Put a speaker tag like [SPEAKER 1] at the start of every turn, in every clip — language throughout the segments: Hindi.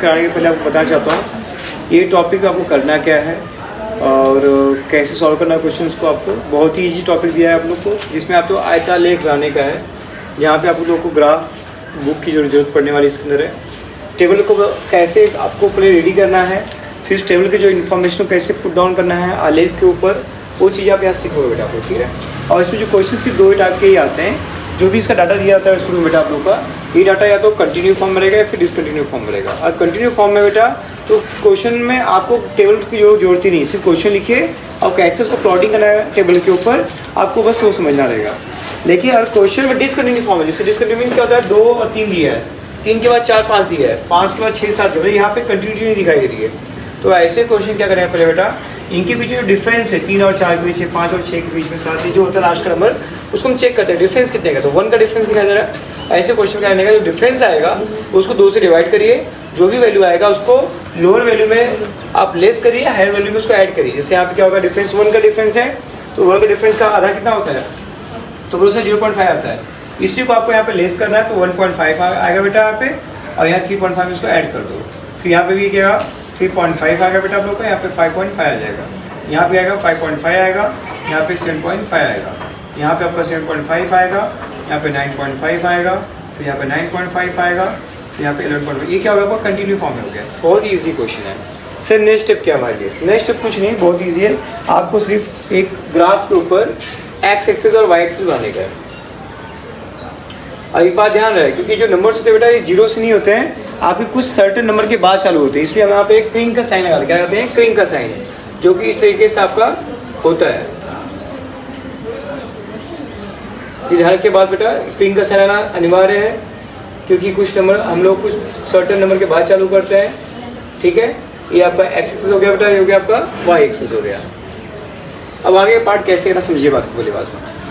[SPEAKER 1] कराने के पहले आपको बताना चाहता हूँ ये टॉपिक आपको करना क्या है और कैसे सॉल्व करना क्वेश्चंस को। आपको बहुत ही इजी टॉपिक दिया है आप लोग को, जिसमें आपको आयतालेख बनाने का है। यहाँ पे आप लोगों को ग्राफ बुक की जरूरत पड़ने वाली इसके अंदर है। टेबल को कैसे आपको पहले रेडी करना है, फिर उस टेबल के जो इन्फॉर्मेशन को कैसे पुट डाउन करना है आलेख के ऊपर, वो चीज़ आप यहाँ सीखोगे बेटा आपको, ठीक है। और इसमें जो क्वेश्चन सिर्फ 2 टाइप के ही आते हैं। जो भी इसका डाटा दिया जाता है शुरू में बेटा आप लोग का, ये डाटा या तो कंटिन्यू फॉर्म में रहेगा या फिर डिसकंटिन्यू फॉर्म में रहेगा। और कंटिन्यू फॉर्म में बेटा तो क्वेश्चन में आपको टेबल की जरूरत ही नहीं, सिर्फ क्वेश्चन लिखिए और कैसे उसको प्लॉटिंग करना है टेबल के ऊपर, आपको बस वो समझना रहेगा। देखिए हर क्वेश्चन में डिसकंटिन्यू फॉर्म है। जैसे डिसकंटिन्यू क्या होता है, 2 और 3 दिया है, 3 के बाद 4 5 दिया है, 5 के बाद 6 7 दिया है, यहाँ पे कंटिन्यूटी नहीं दिखाई दे रही है। तो ऐसे क्वेश्चन क्या करेंगे पहले बेटा, इनके बीच में जो डिफरेंस है 3 और 4 के बीच में, 5 और 6 के बीच में, 7 जो होता है लास्ट का नंबर, उसको हम चेक करते हैं डिफरेंस कितने का। तो 1 का डिफरेंस दिखाई दे रहा है। ऐसे क्वेश्चन क्या करने का, जो डिफरेंस आएगा उसको 2 से डिवाइड करिए, जो भी वैल्यू आएगा उसको लोअर वैल्यू में आप लेस करिए, हायर वैल्यू में उसको ऐड करिए। जैसे यहाँ पे क्या होगा, डिफरेंस 1 का डिफरेंस है तो 1 का डिफरेंस का आधा कितना होता है, तो बोलो से 0.5 आता है। इसी को आपको यहाँ पे लेस करना है तो 1.5 आएगा बेटा यहाँ पे, और यहाँ 3.5 इसको ऐड कर दो। फिर यहाँ पे भी क्या 3.5 आएगा बेटा आप लोग का, यहाँ पे 5.5 आ जाएगा, यहाँ पे आएगा 5.5 आएगा, यहाँ पे 7.5 आएगा, यहाँ पे आपका 7.5 आएगा, यहाँ पे 9.5 आएगा, फिर यहाँ पे 9.5 आएगा, फिर यहाँ पे 11.5। ये क्या होगा आपका कंटिन्यू फॉर्म में हो गया। बहुत ही ईजी क्वेश्चन है। सर नेक्स्ट स्टेप क्या हमारे लिए, नेक्स्ट स्टेप कुछ नहीं, बहुत ईजी है। आपको सिर्फ एक ग्राफ के ऊपर एक्स एक्सिस और वाई एक्सिस बनाने का है। और एक बात ध्यान रहे, क्योंकि जो नंबर्स होते हैं बेटा ये 0 से नहीं होते हैं, आपके कुछ सर्टेन नंबर के बाद चालू होते हैं, इसलिए हम यहाँ पे एक क्रिंग का साइन लगाते हैं। क्या कहते हैं, क्रिंग का साइन, जो कि इस तरीके से आपका होता है। इधर के बाद बेटा क्रिंग का साइन आना अनिवार्य है, क्योंकि कुछ नंबर हम लोग कुछ सर्टेन नंबर के बाद चालू करते हैं, ठीक है। ये आपका एक्स एक्सिस हो गया बेटा, ये हो गया आपका वाई एक्सिस हो गया। अब आगे पार्ट कैसे करना समझिए बात को, बोली बात।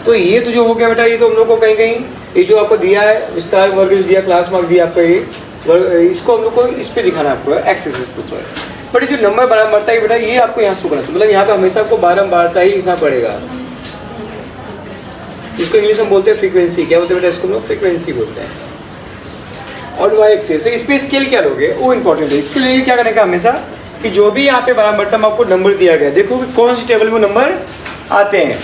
[SPEAKER 1] तो ये तो जो हो गया बेटा, ये तो हम लोग को कहीं कहीं ये जो आपको दिया है विस्तार वर्ग जो दिया, क्लास मार्क दिया आपका, ये इसको हम लोग को इस पे दिखाना है आपको एक्स एक्सिस के ऊपर। बट जो नंबर बारंबारता है बेटा, ये आपको यहाँ शो करना, तो मतलब यहाँ पे हमेशा आपको बारंबारता ही लिखना पड़ेगा। इसको इंग्लिश में बोलते हैं फ्रीक्वेंसी। क्या बोलते हैं बेटा, इसको हम लोग फ्रीक्वेंसी बोलते हैं। और वाई एक्सिस, तो इस पे स्केल क्या लोगे वो इंपॉर्टेंट है। इसके लिए क्या करने का हमेशा कि जो भी यहाँ पे बारंबारता में आपको नंबर दिया गया, देखो कि कौन सी टेबल में नंबर आते हैं,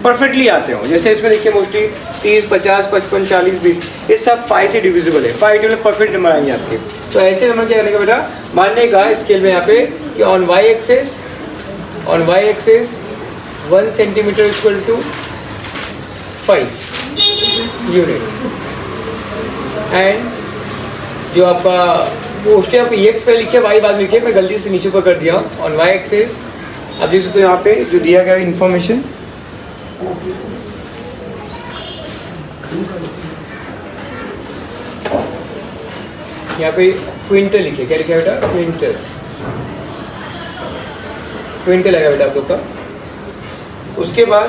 [SPEAKER 1] परफेक्टली आते हो। जैसे इसमें देखिए मोस्टली 30 50 55 40 20, ये सब 5 से डिविजिबल है, 5 टेबल परफेक्ट नंबर आएंगे आपके। तो ऐसे नंबर क्या करने का बेटा, मानने का स्केल में यहाँ पे कि on Y axis 1 centimetre equal to 5 unit, and जो आपका मोस्टली आप एक्स पे लिखिए, वाई बाद में लिखिए, मैं गलती से नीचे ऊपर कर दिया ऑन वाई एक्सिस। अब जैसे तो यहाँ पे जो दिया गया इन्फॉर्मेशन, यहाँ पे क्विंटल लिखिए। क्या लिखा है बेटा, क्विंटल, क्विंटल आएगा बेटा आप लोग का। उसके बाद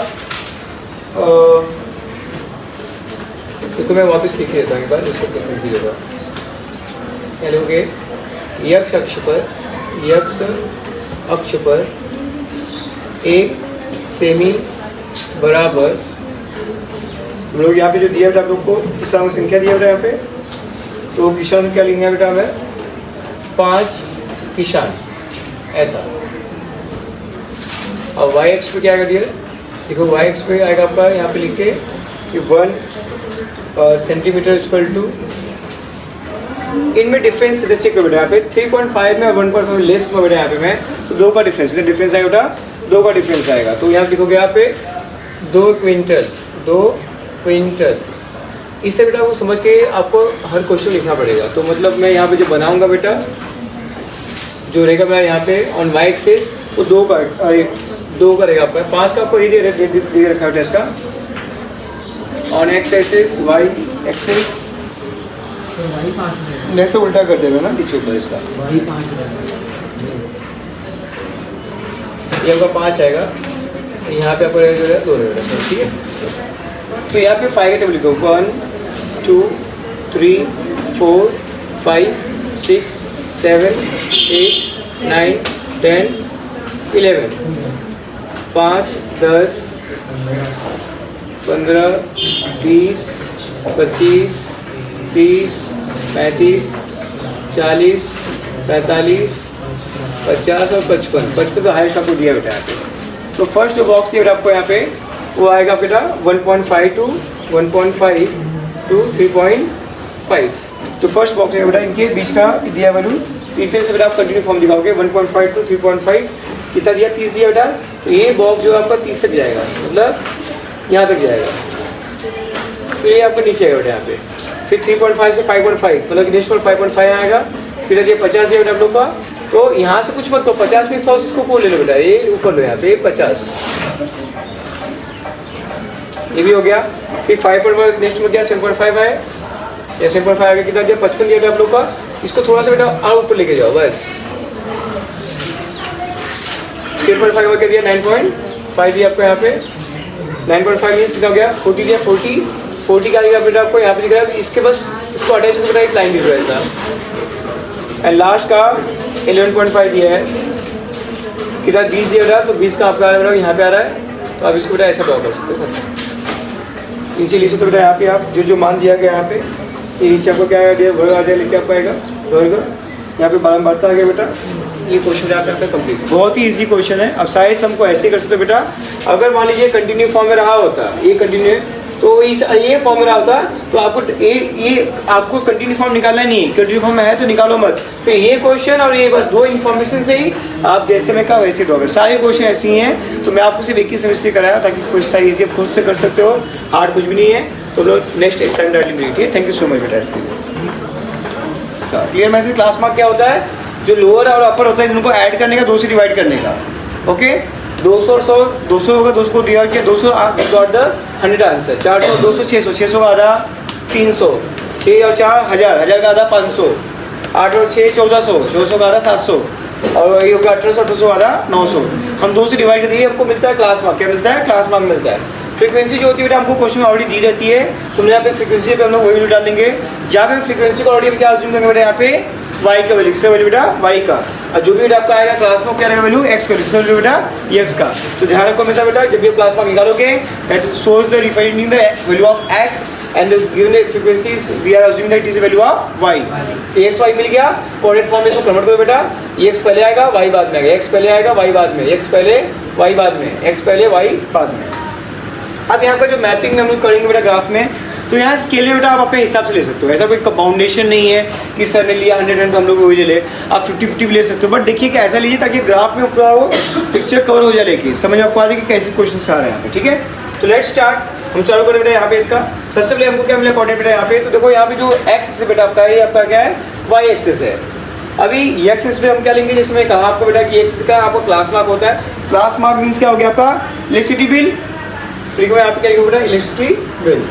[SPEAKER 1] तो मैं वापस लिख देता हूँ एक बार, उसको कंफ्यूज होगा। क्या लोगे, यक्ष अक्ष पर 1 सेमी बराबर, हम लोग यहाँ पे जो दिया बेटा आप लोग को किसान संख्या दिया बेटा यहाँ पे, तो किसान क्या लिखेंगे बेटा हमें 5 किसान ऐसा। और वाई एक्स पे क्या आएगा दिया, देखो वाई एक्स पे आएगा आपका यहाँ पे लिख के कि 1 सेंटीमीटर इक्वल टू, इनमें डिफरेंस इधर चेक करो बेटा, यहाँ पे 3.5 में और 1.5 में लेस में बेटा यहाँ पे मैं, तो 2 का डिफरेंस, इधर डिफरेंस आएगा बेटा, 2 का डिफरेंस आएगा। तो यहाँ लिखोगे यहाँ पे 2 क्विंटल। इस तरह बेटा वो समझ के आपको हर क्वेश्चन लिखना पड़ेगा। तो मतलब मैं यहाँ पे जो बनाऊंगा बेटा, जो रहेगा मैं यहाँ पे ऑन वाई एक्सिस वो 2 का रहेगा आपका, 5 का आपको ये दे रखा है बेटा इसका। On X axis Y axis ऐसे उल्टा कर देना ना नीचे ऊपर इसका, ये आपका 5 आएगा, यहाँ पे आपको जो है 2 रहेगा, ठीक है। तो यहाँ पे 5 का टेबल लिखो, 1 2 3 4 5 6 7 8 9 10 11, 5 10 15 20 25 30 35 40 45, 50 और 55। 55 तो हाईएस्ट आपको दिया बेटा यहाँ पे। तो फर्स्ट जो बॉक्स दिया बेटा आपको यहाँ पे वो आएगा बेटा 1.5 to 3.5। तो फर्स्ट बॉक्स है बेटा इनके बीच का दिया वैल्यू। तीसरे से बेटा आप कंटिन्यू फॉर्म दिखाओगे 1.5 to 3.5 कितना दिया 30 दिया बेटा। तो ये बॉक्स जो आपका 30 तक जाएगा, मतलब यहाँ तक जाएगा। फिर ये आपका नीचे आएगा बेटा यहाँ पे। फिर 3.5 से 5.5 मतलब नेक्स्ट पर 5.5 आएगा। फिर ये 50 दिया बेटा आप लोग का। तो यहाँ से कुछ मत तो 50 में 100 इसको ऊपर ले लो बेटा, ये ऊपर लो यहाँ पे 50, ये भी हो गया। फिर 5.1 नेक्स्ट में क्या 7.5 है या 7.5 आगे कितना दिया 55 दिया बेटा आप लोग का। इसको थोड़ा सा बेटा और ऊपर लेके जाओ बस। 7.5 का क्या दिया 9.5 दिया आपको यहाँ पे। 9.5 मीन्स कितना हो गया 40 दिया। 40 का दिया बेटा आपको यहाँ पे दिख रहा है। इसके बस इसको अटैच करके बेटा एक लाइन दिख रहा है ऐसा। एंड लास्ट का 11.5 दिया है कितना 20 दिया बेटा। तो 20 का आपका आ रहा है यहाँ पे आ रहा है। तो आप इसको बेटा ऐसा ड्रॉ कर सकते हो इसीलिए। तो बेटा यहाँ पे आप जो मान दिया गया यहाँ पे ये नीचे आपको क्या आएगा वर्ग आ जाएगा, लेके आपको आएगा वर्ग। यहाँ पे बारंबारता आ गया बेटा। ये क्वेश्चन आपका कंप्लीट। बहुत ही इजी क्वेश्चन है। अब सारे सम को ऐसे कर सकते हो बेटा। अगर मान लीजिए कंटिन्यू फॉर्म में रहा होता ये कंटिन्यू तो ये फॉर्म में रहा होता तो आपको ये आपको कंटिन्यू फॉर्म निकालना नहीं है। कंटिन्यू फॉर्म में है तो निकालो मत। फिर ये क्वेश्चन और ये बस दो इन्फॉर्मेशन से ही आप जैसे मैं कहा वैसे ड्रॉ कर। सारे क्वेश्चन ऐसे ही हैं। तो मैं आपको सिर्फ एक ही सेमेस्टर कराया ताकि कुछ सही ईजी खुद से कर सकते हो। हार्ड कुछ भी नहीं है। तो लोग नेक्स्ट एग्जाम डायरेक्टली मिलती है। थैंक यू सो मच बेटा इसके लिए। Clear message. क्लास मार्क क्या होता है जो लोअर और अपर होता है इनको ऐड करने का 2 से डिवाइड करने का। ओके 200 और 100 200 होगा 200 को डिवाइड किया 200 गॉट द 100 आंसर। 400 200 600 600 का आधा 300 6 और 4 1000 1000 का आधा 500 8 और 6 1400 1400 का आधा 700 और ये हो गया 1800 1800 का आधा 900। हम 2 से डिवाइड कर दिए हमको मिलता है क्लास मार्क। क्या मिलता है क्लास मार्क मिलता है। फ्रीक्वेंसी जो होती है बेटा हमको क्वेश्चन में ऑलरेडी दी जाती है। तो यहाँ पे फ्रीक्वेंसी पे हम लोग वही डाल देंगे जहाँ पे फ्रीक्वेंसी को ऑलरेडी क्या अज्यूम करेंगे बेटा यहाँ पे y का वैल्यू किसका वैल्यू बेटा y का। और जो भी बेटा आपका आएगा क्लास में क्या रहेगा वैल्यू x का किसका वैल्यू बेटा x का। तो ध्यान रखो हमेशा बेटा जब भी क्लास मार्क निकालोगे that shows the representing the value of x and given the frequencies we are assuming that is the value of y। तो x y मिल गया कोऑर्डिनेट फॉर्म में इसको कन्वर्ट करो बेटा। x पहले आएगा y बाद में आएगा। x पहले आएगा y बाद में x पहले y बाद में x पहले y बाद में। अब यहाँ पर जो मैपिंग में हम लोग करेंगे बेटा ग्राफ में तो यहाँ स्केल में बेटा आप अपने हिसाब से ले सकते हो। ऐसा कोई बाउंडेशन नहीं है कि सर ने लिया 100 तो हम लोग वही ले ले। आप 50-50 भी ले सकते हो। बट देखिए कि ऐसा लीजिए ताकि ग्राफ में पूरा वो पिक्चर कवर हो जाए। लेकिन समझ आपको आ जाए कि कैसे क्वेश्चन आ रहे हैं यहाँ पे। ठीक है तो लेट्स स्टार्ट। हम चालू करें बेटा यहाँ पे इसका। सबसे पहले हमको क्या मिला कोऑर्डिनेट बेटा यहाँ पे। तो देखो यहाँ पे जो एक्स एक्सिस बेटा आपका है ये आपका क्या है वाई एक्सिस है। अभी ये एक्सिस पे हम क्या लेंगे जैसे मैं कहा आपको बेटा कि एक्सिस का आपको क्लास मार्क होता है। क्लास मार्क मीन्स क्या हो गया आपका इलेक्ट्रिसिटी बिल। तो यहाँ पे क्या लिखो बेटा इलेक्ट्रिसिटी बिल।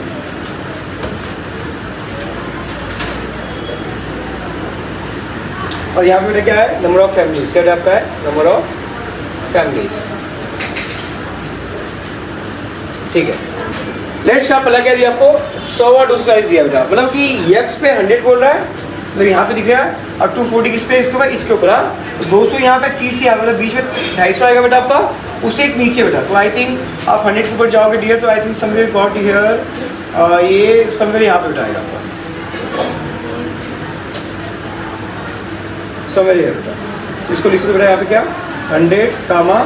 [SPEAKER 1] और यहाँ पे बेटा क्या है नंबर ऑफ फैमिलीज। क्या आपका है नंबर ऑफ फैमिलीज। ठीक है लेट्स आप पहला क्या दिया आपको 100 और 240 दिया बेटा। मतलब कि x पे 100 बोल रहा है मतलब यहाँ पे दिख रहा है और 240 किस पे इसके ऊपर 200 यहाँ पे 30 यहाँ मतलब बीच में 250 आएगा बेटा आपका उससे एक नीचे बेटा। तो आई थिंक आप 100 के ऊपर जाओगे डियर तो I think somewhere got here ये समवेयर यहाँ पे बेटा आएगा आपका समवेयर हियर बेटा। इसको लिख सकते बेटा यहाँ पे क्या 100 कामा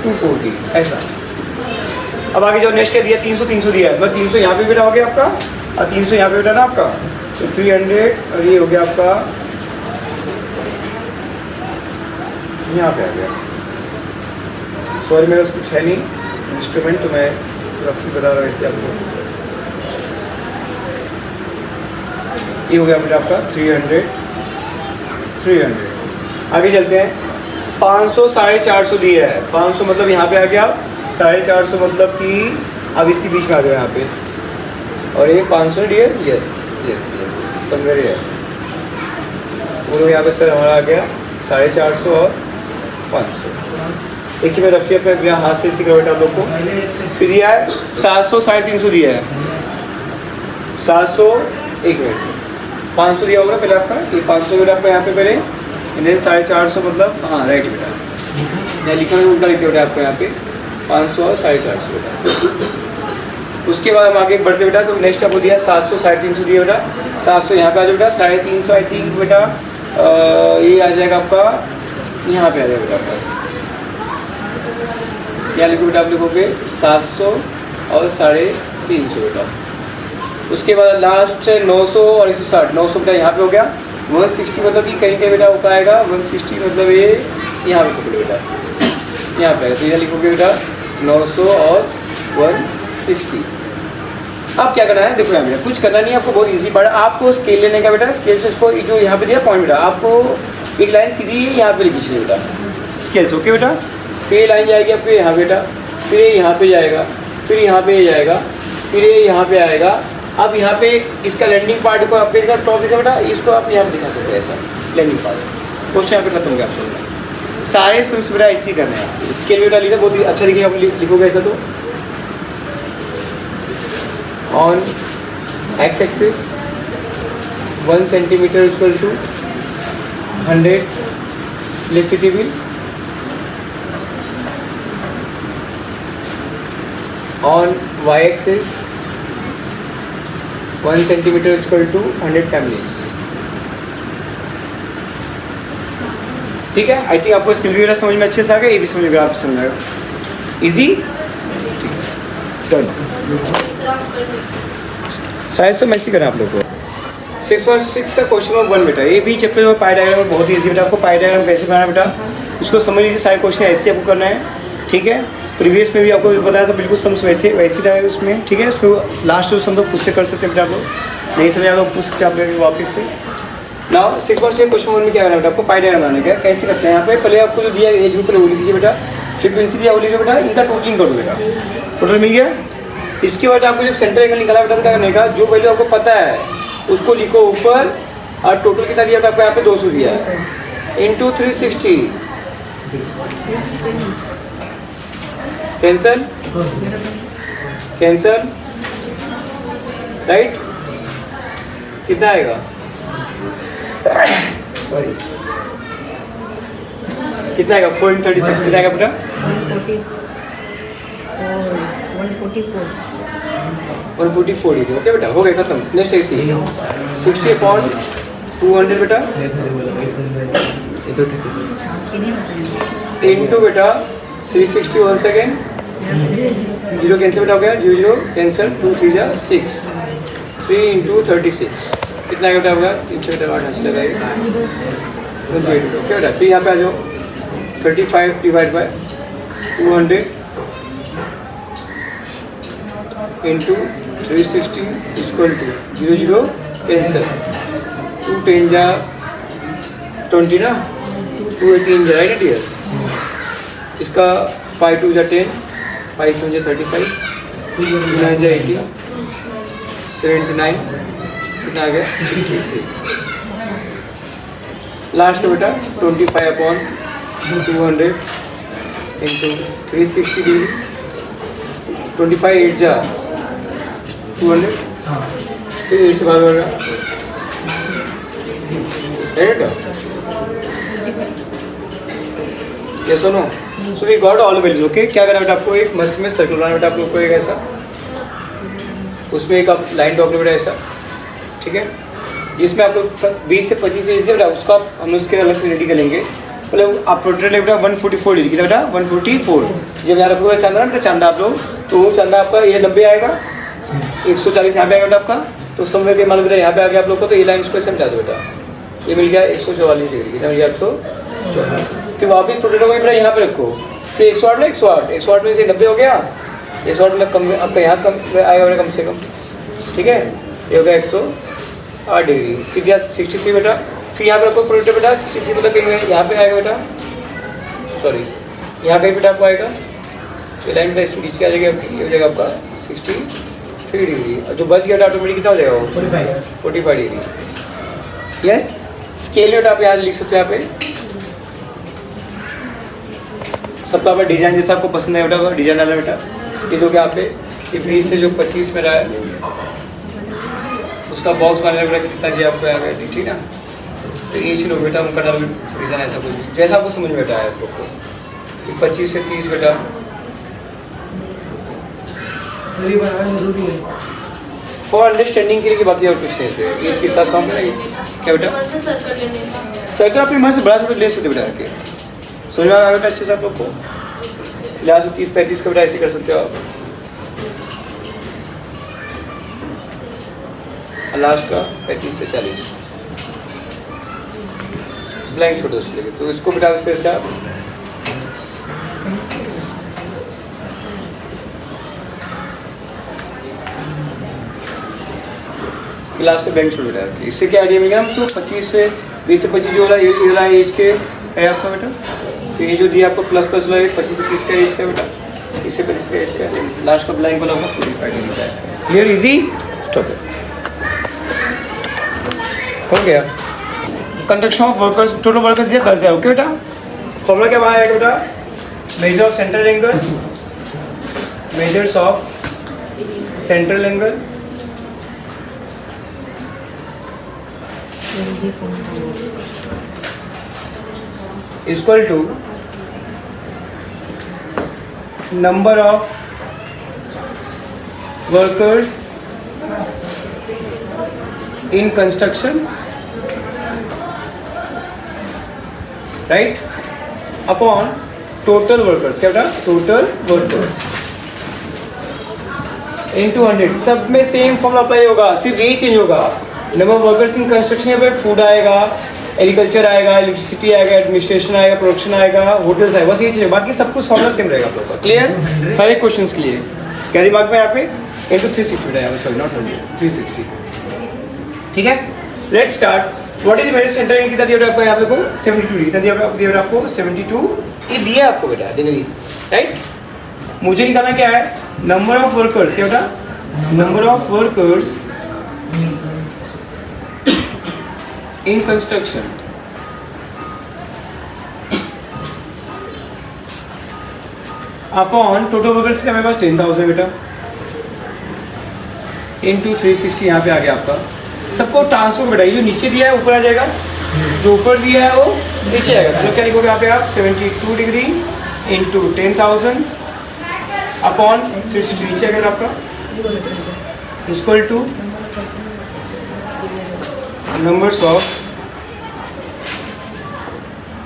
[SPEAKER 1] 240 ऐसा। अब आगे जो नेक्स्ट क्या दिया 300 300 दिया है मतलब 300 यहाँ पे बेटा हो गया आपका और 300 यहाँ पे बेटा ना आपका। तो 300 और ये हो गया आपका यहाँ पे आ गया। सॉरी मेरा कुछ है नहीं इंस्ट्रूमेंट तो मैं रफली बता रहा हूँ ऐसे आपको। ये हो गया बेटा आपका 300। आगे चलते हैं 500 450 दिया है। 500 मतलब यहाँ पे आ गया 450 मतलब कि अब इसके बीच में आ गया यहाँ पे और ये 500 डियर यस समझ रही है वो यहाँ पे सर हमारा आ गया 450 और 500। देखिए मैं रफली अपने हाथ से सीख रहा बेटा आप लोग को। फिर दिया है 700 350 दिया है 700 एक मिनट 500 दिया होगा पहले आपका ये 500 बेटा आपका यहाँ पे पहले इन्हें 450 मतलब हाँ राइट बेटा मैं लिखा है उल्टा लिखते बेटा आपको यहाँ पे 500 और 450 बेटा। उसके बाद हम आगे बढ़ते बेटा तो नेक्स्ट आपको दिया 700 350 दिया बेटा 700 यहाँ पे आ जाओ बेटा 350 आई थिंक बेटा ये आ जाएगा आपका, यहाँ पे आ जाएगा बेटा आपका, यहाँ लिखो बेटा, आप लिखोगे 700 और 350 बेटा। उसके बाद लास्ट 900 और 160, 900 बेटा यहाँ पे हो गया। 160 मतलब कि कहीं कहीं बेटा होता आएगा 160, मतलब ये यहाँ पे पकड़ो बेटा, यहाँ पे। तो यहाँ लिखोगे बेटा 900 और 160। अब क्या करना है, देखो यहाँ बेटा कुछ करना नहीं है आपको, बहुत इजी पार्ट। आपको स्केल लेने का बेटा, स्केल से उसको जो यहाँ पे दिया पॉइंट बेटा, आपको एक लाइन सीधी यहाँ पे लिखी चाहिए बेटा स्केल से, ओके बेटा। फिर ये लाइन जाएगी आपके यहाँ बेटा, फिर ये यहाँ पे जाएगा, फिर यहाँ पे जाएगा, फिर ये यहाँ पे आएगा। अब यहाँ पे इसका लैंडिंग पार्ट को आपके दिखा, टॉप दिखा बेटा, इसको आप यहाँ पे दिखा सकते हैं ऐसा लैंडिंग पार्ट। क्वेश्चन यहाँ पे खत्म हो गया आपको। सारे स्विम्स बेटा इसी करने हैं। स्केल बेटा लिखा बहुत ही अच्छा दिखेगा, आप लिखोगे ऐसा। तो on X axis 1 centimetre equal to 100 electricity bill, on y-axis 1 centimeter is equal to 100 families। ठीक है, आई थिंक आपको स्किल वगैरह समझ में अच्छे से आ गया, ये भी समझ में आप समझ आएगा, इजी डन। शायद से मैसी करें आप लोग को 6.6 का क्वेश्चन नंबर 1 बेटा, ये भी चैप्टर में पाई डायग्राम बहुत ही इजी बेटा। आपको पाई डायग्राम कैसे बनाना बेटा, उसको समझ लीजिए। सारे क्वेश्चन ऐसे आपको करना है, ठीक है। प्रीवियस में भी आपको बताया था, बिल्कुल सम्स वैसे था उसमें, ठीक है। उसमें लास्ट जो सम तो खुद से कर सकते हैं बेटा, आप लोग नहीं समझ तो पूछ सकते हैं आप लोग वापस से। नाउ 6.6 क्वेश्चन 1 में क्या करना है बेटा, आपको पाई डायग्राम बनाने का। कैसे करते हैं यहाँ पे, पहले आपको जो दिया एज ऊपर वो लिख लीजिए बेटा, फ्रीक्वेंसी दिया वो लिखिए बेटा, इनका टोटलिंग कर दो बेटा, टोटल मिल गया। इसके बाद आपको जब सेंटर एंगल निकाला बेटा क्या करने का, जो वैल्यू आपको पता है उसको लिखो ऊपर, और टोटल कितना दिया आपको यहाँ पे 200 दिया है, इंटू 360 कैंसल कैंसल, राइट। कितना आएगा, कितना आएगा 436, कितना आएगा बेटा 144। ओके बेटा, हो गया खत्म। नेक्स्ट ऐसी 60/200 बेटा, इंटू बेटा 360 1 सेकेंड, 0 कैंसिल बेटा हो गया, 0 कैंसिल, 2 3 जा 6, 3 इंटू 36 कितना बेटा होगा, 3 8 हासिल लगाएगा 108। ओके बेटा, फिर यहाँ पे आ जाओ 35 divide by 200 into 360 equal to 0 0 cancel, 2 10 जा 20 ना, 2 18 जा, राइट डियर। इसका 5 2 जा 10, 5 7 जा 35, 2 9 जा 18, 7 to 9 कितना आ गया 63। लास्ट बेटा 25/200 इंटू 360 डिग्री, 25 8 जा 200, फिर 8 से भाग होगा, राइट। ये सुनो, so we got all values. Okay, क्या करना बेटा आपको, एक मस्त में सर्कल बनाना बेटा आप लोग को, एक ऐसा, उसमें एक आप लाइन ड्रॉ करो बेटा ऐसा, ठीक है, जिसमें आप लोग 20 से 25 एज बेटा, उसका हम उसके अलग से रेडी करेंगे। मतलब आप टोटल बेटा 144 लीजिए, कितना बेटा 144। जब यहाँ रखोगे चांदा बेटा, चांदा आप लोग, तो वो चांदा आपका ये 90 आएगा, 140 यहाँ पे आएगा बेटा आपका, तो समय पे मान लो बेटा यहाँ पे आ गया आप लोग का, तो ये लाइन इसको ऐसे मिला दो बेटा, ये मिल गया 144 डिग्री, कितना मिल गया 144। फिर वापस प्रोटेक्ट हो गया बेटा, यहाँ पे रखो, फिर 108 में 108 में से 90 हो गया, 108 मतलब कम आपका यहाँ कम आएगा बेटा कम से कम, ठीक है, ये हो गया 108 डिग्री। फिर दिया 63 बेटा, फिर यहाँ पे रखो प्रोटेक्ट बेटा, 63 मतलब कहीं यहाँ पे आएगा बेटा, सॉरी यहाँ कहीं बेटा आपको आएगा, तो लाइन बेटा इसमें खींच के आ जाएगा, ये हो जाएगा आपका 63 डिग्री, और जो बच गया ऑटोमेटिक कितना हो जाएगा वो 45 डिग्री। यस, स्केल बेटा आप यहाँ लिख सकते हो, यहाँ पे सबका आपका डिजाइन जैसा आपको पसंद है बेटा, डिजाइन डाला बेटा। ये दो यहाँ पे ये 20 से जो 25 में रहा है उसका बॉक्स बनाना बेटा, कितना दिया आपको आएगा, ठीक है ना। तो ये चीज बेटा उनका डाल डिजाइन ऐसा कुछ जैसा आपको समझ में बेटा है आप लोग को। 25 से 30 बेटा फॉर अंडरस्टैंडिंग के लिए, बाकी और कुछ नहीं है। इसके साथ सामने क्या बेटा सर्कल अपनी मन से बड़ा सर्कल ले सकते हो बेटा के, समझ में आ रहा है बेटा अच्छे से आप लोग को। यहाँ से 30-35 का बेटा ऐसे कर सकते हो आप, लास्ट का 35 से 40 ब्लैंक छोटे से लेके, तो इसको बेटा इस तरह से आप लास्ट का ब्लैंक छोड़ बेटा। इससे क्या आइडिया मिलेगा हमको, 25 से 20 से 25 जो वाला एज के है आपका बेटा, फिर ये जो दिया आपको प्लस प्लस वाला 25 से 30 का एज का बेटा, 30 से 35 का एज का, लास्ट का ब्लैंक वाला आपका 45 मिलता है। क्लियर, इजी, स्टॉप हो गया। Construction of workers, total workers दिया 10,000। ओके बेटा, फॉर्मूला क्या आएगा बेटा, measure of central angle, measures of central angle equal to number of workers in construction, right, upon total workers, क्या बेटा, टोटल वर्कर्स इनटू 100। सब में सेम फॉर्मूला अप्लाई होगा, सिर्फ यही चेंज होगा। Number of workers in construction यहाँ पे फूड आएगा, एग्रीकल्चर आएगा, इलेक्ट्रिसिटी आएगा, एडमिनिस्ट्रेशन आएगा, प्रोडक्शन आएगा, होटल्स आएगा, बस ये चीज़, बाकी सब कुछ फॉर्मूला सेम रहेगा आप लोग का। क्लियर, हर एक क्वेश्चन के लिए क्या दिमाग में यहाँ पे इंटू 360 बेटा, सॉरी नॉट 100, 360। ठीक है, let's start. What is measure center angle, कितना दिया बेटा आपको यहाँ पे देखो 72, कितना दिया बेटा आपको 72, ये दिया आपको बेटा डिग्री, राइट। मुझे निकालना क्या है, नंबर ऑफ वर्कर्स, क्या बेटा, number of workers in construction upon total workers का मेरे पास 10,000 बेटा, इनटू 360 यहाँ पे आ गया आपका। सबको ट्रांसफर बेटा, ये जो नीचे दिया है ऊपर आ जाएगा, जो ऊपर दिया है वो नीचे आएगा, तो क्या लिखोगे यहाँ पे आप 72 डिग्री इंटू 10,000 अपॉन 360 नीचे आएगा आपका, equal to numbers of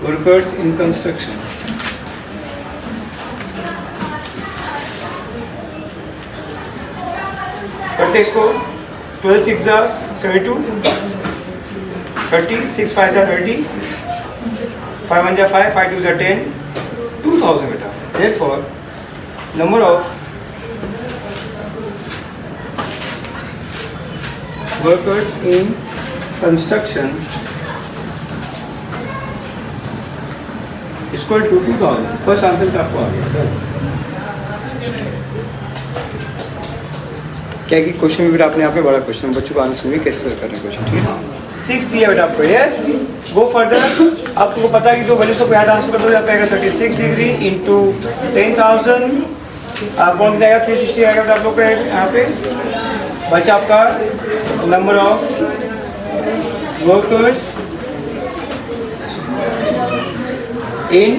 [SPEAKER 1] workers in construction. करते इसको 12 6 72, 30 6 5 30, 5 1 5, 5 2 10, 2000 बेटा। Therefore, number of workers in construction equal to 2000। First answer आपको आ गया। क्या कि क्वेश्चन भी बेटा अपने आप में बड़ा क्वेश्चन, बच्चों को आंसर में कैसे करना क्वेश्चन, ठीक है। 6 दिया बेटा आपको, यस, गो फर्दर। अब तुमको पता है कि जो वैल्यू सब यहाँ ट्रांसफर कर दो, जाता है 36 डिग्री इंटू 10,000 कौन जाएगा 360 आएगा बेटा आप लोग का यहाँ पे। बचा आपका number of workers in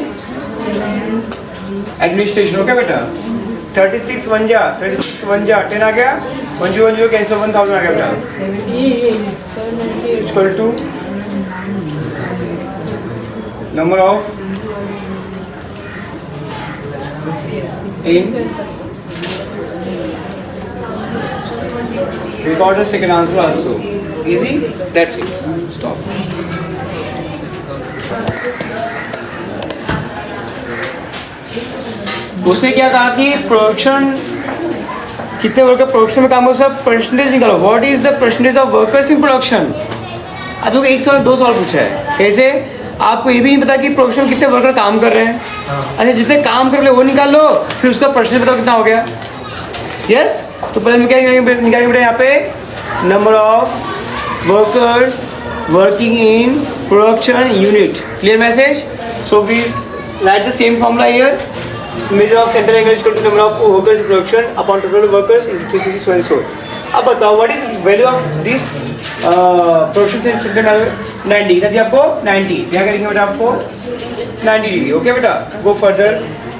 [SPEAKER 1] administration, okay बेटा। 36 1 जा 10 आ गया, 10 कैंसिल 1000 आ गया बेटा, equal to number of in record the second answer also. Easy, that's it. Stop. उसने क्या कहा कि प्रोडक्शन कितने वर्कर प्रोडक्शन में काम कर, सब परसेंटेज निकालो। What is the percentage of workers in production. आप लोग 1 सवाल 2 सवाल पूछा है, कैसे आपको ये भी नहीं पता कि प्रोडक्शन में कितने वर्कर काम कर रहे हैं। अच्छा, जितने काम कर रहे वो निकाल लो, फिर उसका परसेंटेज बताओ कितना हो गया। यस, तो पहले निकालेंगे बेटा यहाँ पे number of workers working in production unit. Clear message. So we write the same formula here, measure of central angle equal to number of workers in production upon total workers in 360। अब बताओ what is value of this production center 90, कितना दिया आपको 90, यहाँ करेंगे बेटा आपको 90 डिग्री। ओके बेटा, गो फर्दर,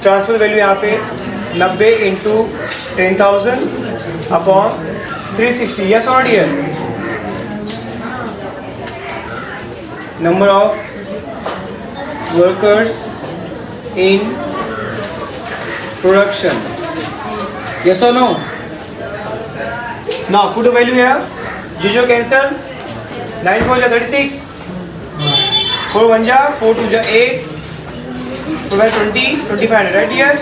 [SPEAKER 1] ट्रांसफर वैल्यू यहाँ पे 90 इंटू 10,000 अपॉन 360। यस और dear, number of workers in production. Yes or no? Now put a value here. Zero cancel. 9 4 36. 4 1 4 2 8. 4 20 2500 right here.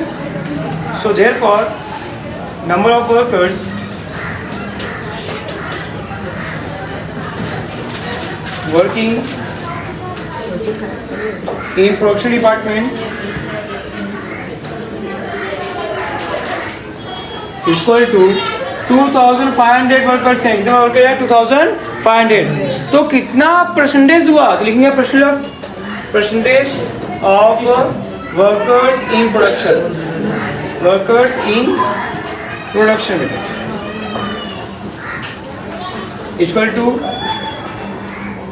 [SPEAKER 1] So therefore number of workers working in production department equal to 2500 workers हैं. कितने वर्कर हैं? 2500. तो कितना परसेंटेज हुआ? तो लिखेंगे percentage of workers in production. Workers in production equal to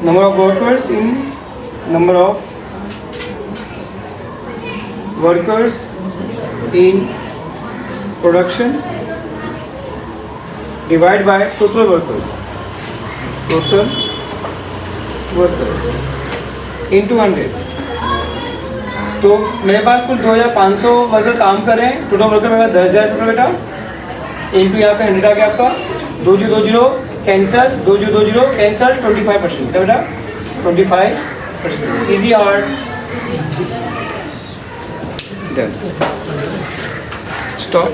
[SPEAKER 1] number of workers in number of workers in production divided by total workers into 100. तो मेरे पास कुल 2500 वर्कर काम कर रहे हैं. टोटल वर्कर मेरे पास 10,000 टोटल बेटा. इंटू यहाँ पे 100 आ गया आपका. 2 0 कैंसल. 2 0 कैंसल. 25% बेटा 25%. इजी और डन. स्टॉप.